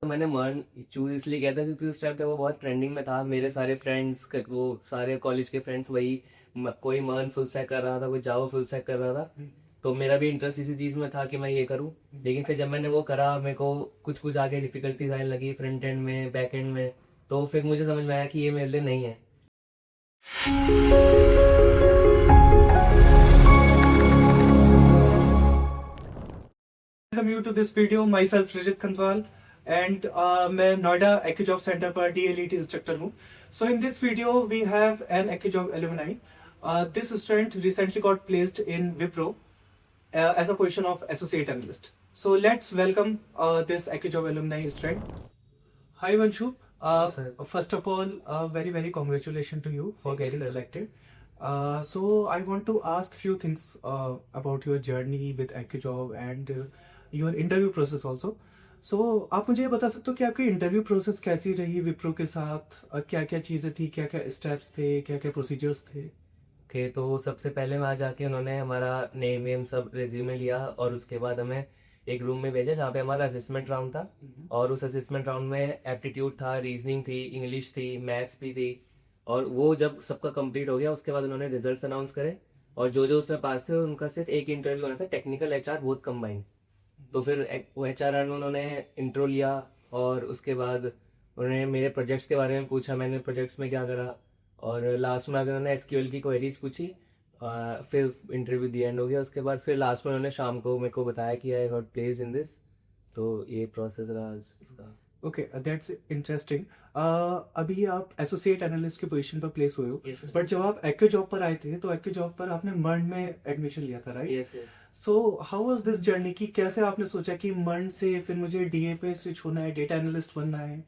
तो मैंने मर्न चूज इसलिए किया था क्योंकि उस टाइम पे वो बहुत ट्रेंडिंग में था। मेरे सारे फ्रेंड्स, वो सारे कॉलेज के फ्रेंड्स वही कोई मर्न फुल स्टैक कर रहा था, कोई जावा फुल स्टैक कर रहा था। तो मेरा भी इंटरेस्ट इसी चीज़ में था कि मैं ये करूँ। लेकिन फिर जब मैंने वो करा, मेरे को कुछ कुछ आगे डिफिकल्टीज आने लगी फ्रंट एंड में, बैक एंड में। तो फिर मुझे समझ में आया कि ये मेरे लिए नहीं है। Welcome you to this video. Myself Rajit Khandwal and मैं नोएडा एक्यूजॉब सेंटर पर DLET इंस्ट्रक्टर हूँ. So in this video we have an एक्यूजॉब alumni. This student recently got placed in Wipro as a position of associate analyst. So let's welcome this एक्यूजॉब alumni student. Hi Vanshu. First of all, very congratulations to you for getting elected. So I want to ask few things about your journey with AccuJob and your interview process also. So आप मुझे ये बता सकते हो कि आपकी interview process कैसी रही विप्रो के साथ? क्या क्या चीज़ें थी, क्या क्या स्टेप्स थे, क्या क्या प्रोसीजर्स थे? ओके, तो सबसे पहले वहाँ जाके उन्होंने हमारा नेम वेम सब रिज्यूमे लिया और उसके बाद हमें एक रूम में भेजा जहाँ पे हमारा असेसमेंट राउंड था। और उस असेसमेंट राउंड में एप्टीट्यूड था, रीजनिंग थी, इंग्लिश थी, मैथ्स भी थी। और वो जब सबका कंप्लीट हो गया उसके बाद उन्होंने रिजल्ट्स अनाउंस करे। और जो जो उसमें पास थे उनका सिर्फ एक इंटरव्यू होना था, टेक्निकल एचआर बहुत कंबाइंड। तो फिर वो एचआर ने उन्होंने इंट्रो लिया और उसके बाद उन्होंने मेरे प्रोजेक्ट्स के बारे में पूछा, मैंने प्रोजेक्ट्स में क्या करा। और लास्ट में आगे उन्होंने एसक्यूएल की क्वेरीज पूछी। फिर इंटरव्यू दी एंड हो गया। उसके बाद फिर लास्ट में उन्होंने शाम को मेरे को बताया कि I got placed in this. तो ये प्रोसेस रहा आज इसका। Okay, that's interesting. अभी आप एसोसिएट एनालिस्ट की पोजीशन पर प्लेस हुए हो. यस बट जब आप एक्यू जॉब पर आए थे तो एक्यू जॉब पर आपने मर्न में एडमिशन लिया था, right? Yes yes. So how was this journey कि कैसे आपने सोचा कि मर्न से फिर मुझे डीए पे स्विच होना है, डेटा एनालिस्ट बनना है?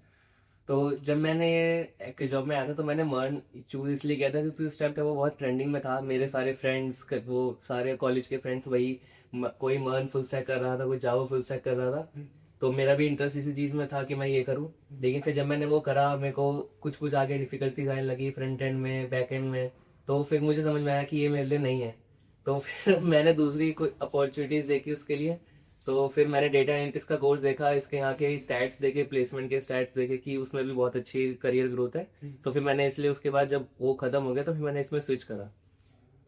तो जब मैंने ये जॉब में आया था तो मैंने मर्न चूज इसलिए किया था क्योंकि उस टाइम पे वो बहुत ट्रेंडिंग में था। मेरे सारे फ्रेंड्स, वो सारे कॉलेज के फ्रेंड्स वही कोई मर्न फुल स्टैक कर रहा था, कोई जावा फुल स्टैक कर रहा था। तो मेरा भी इंटरेस्ट इसी चीज़ में था कि मैं ये करूँ। लेकिन फिर जब मैंने वो करा, मेरे को कुछ कुछ आगे डिफिकल्टीज आने लगी फ्रंट एंड में, बैक एंड में। तो फिर मुझे समझ में आया कि ये मेरे लिए नहीं है। तो फिर मैंने दूसरी कोई अपॉर्चुनिटीज़ देखी उसके लिए। तो फिर मैंने डेटा एनालिटिक्स का कोर्स देखा, इसके यहाँ के स्टैट्स देखे, प्लेसमेंट के स्टैट्स देखे कि उसमें भी बहुत अच्छी करियर ग्रोथ है। तो फिर मैंने इसलिए उसके बाद जब वो खत्म हो गया तो फिर मैंने इसमें स्विच करा।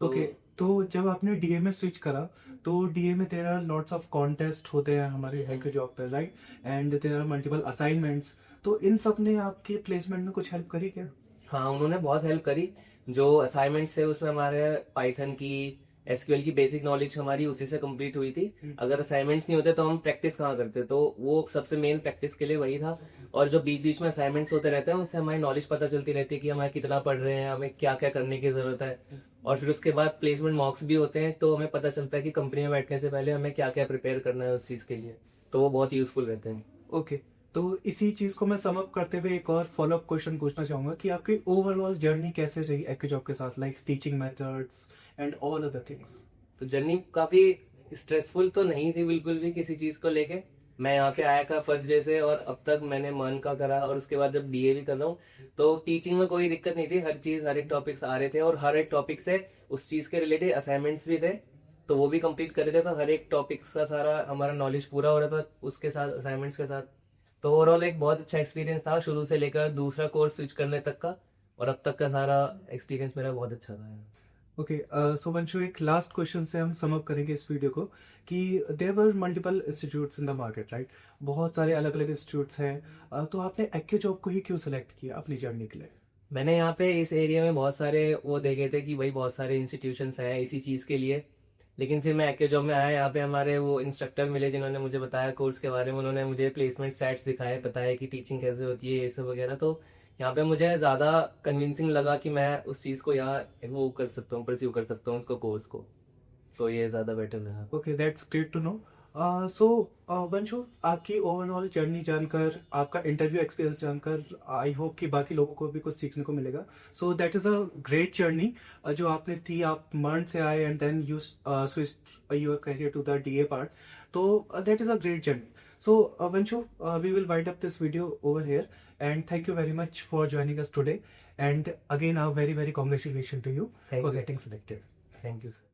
ओके, तो जब आपने डीए में स्विच करा तो डीए में there are lots of contest होते हैं हमारे एक्यू जॉब पे, right? And there are multiple assignments. तो इन सब ने आपके प्लेसमेंट में कुछ हेल्प करी क्या? हाँ, उन्होंने बहुत हेल्प करी। जो असाइनमेंट्स थे उसमें हमारे पाइथन की, एसक्यूएल की बेसिक नॉलेज हमारी उसी से कंप्लीट हुई थी। अगर असाइनमेंट्स नहीं होते तो हम प्रैक्टिस कहाँ करते, तो वो सबसे मेन प्रैक्टिस के लिए वही था। और जो बीच बीच में असाइनमेंट्स होते रहते हैं उससे हमारी नॉलेज पता चलती रहती है कि हमें कितना पढ़ रहे हैं, हमें क्या क्या करने की ज़रूरत है। और फिर उसके बाद प्लेसमेंट मॉक्स भी होते हैं तो हमें पता चलता है कि कंपनी में बैठने से पहले हमें क्या क्या प्रिपेयर करना है उस चीज़ के लिए। तो वो बहुत यूज़फुल रहते हैं। ओके, तो इसी चीज को मैं सम अप करते हुए एक और फॉलो अप क्वेश्चन पूछना चाहूंगा कि आपकी ओवरऑल जर्नी कैसे रही एक्यू जॉब के साथ, like teaching methods and all other things? तो जर्नी काफ़ी स्ट्रेसफुल तो नहीं थी बिल्कुल भी किसी चीज़ को लेके। मैं यहाँ पे आया था फर्स्ट डे से और अब तक मैंने मन का करा और उसके बाद जब बीए भी कर रहा हूँ तो टीचिंग में कोई दिक्कत नहीं थी। हर चीज़, हर एक टॉपिक्स आ रहे थे और हर एक टॉपिक से उस चीज़ के रिलेटेड असाइनमेंट्स भी थे। तो वो भी कंप्लीट कर रहे थे। तो हर एक टॉपिक का सारा हमारा नॉलेज पूरा हो रहा था उसके साथ, असाइनमेंट्स के साथ। तो ओवरऑल एक बहुत अच्छा एक्सपीरियंस था शुरू से लेकर दूसरा कोर्स स्विच करने तक का। और अब तक का सारा एक्सपीरियंस मेरा बहुत अच्छा था। ओके, सो वंशु, एक लास्ट क्वेश्चन से हम सम अप करेंगे इस वीडियो को कि there were multiple institutes in the market, right? बहुत सारे अलग अलग इंस्टीट्यूट्स हैं. तो आपने एक्यू जॉब को ही क्यों सेलेक्ट किया अपनी जर्नी के लिए? मैंने यहाँ पे इस एरिया में बहुत सारे वो देखे थे कि भाई बहुत सारे इंस्टीट्यूशंस हैं इसी चीज़ के लिए। लेकिन फिर मैं एक्के जॉब में आया, यहाँ पे हमारे वो इंस्ट्रक्टर मिले जिन्होंने मुझे बताया कोर्स के बारे में। उन्होंने मुझे प्लेसमेंट स्टैट्स दिखाए, बताया कि टीचिंग कैसे होती है, ये सब वगैरह। तो यहाँ पे मुझे ज़्यादा कन्विंसिंग लगा कि मैं उस चीज़ को यहाँ वो कर सकता हूँ, परस्यू कर सकता हूँ उसको, कोर्स को। तो ये ज़्यादा बेटर लगा। Okay, that's great to know. So Vanshu, आपकी ओवरऑल जर्नी जानकर, आपका इंटरव्यू एक्सपीरियंस जानकर आई होप कि बाकी लोगों को भी कुछ सीखने को मिलेगा. So that is a great journey जो आपने थी. आप मर्न से आए and then you switch your career to the DA part. तो that is a great journey. So, Vanshu, we will wind up this video over here, and thank you very much for joining us today. And again, a very congratulations to you Thank for you. getting selected. Thank you sir.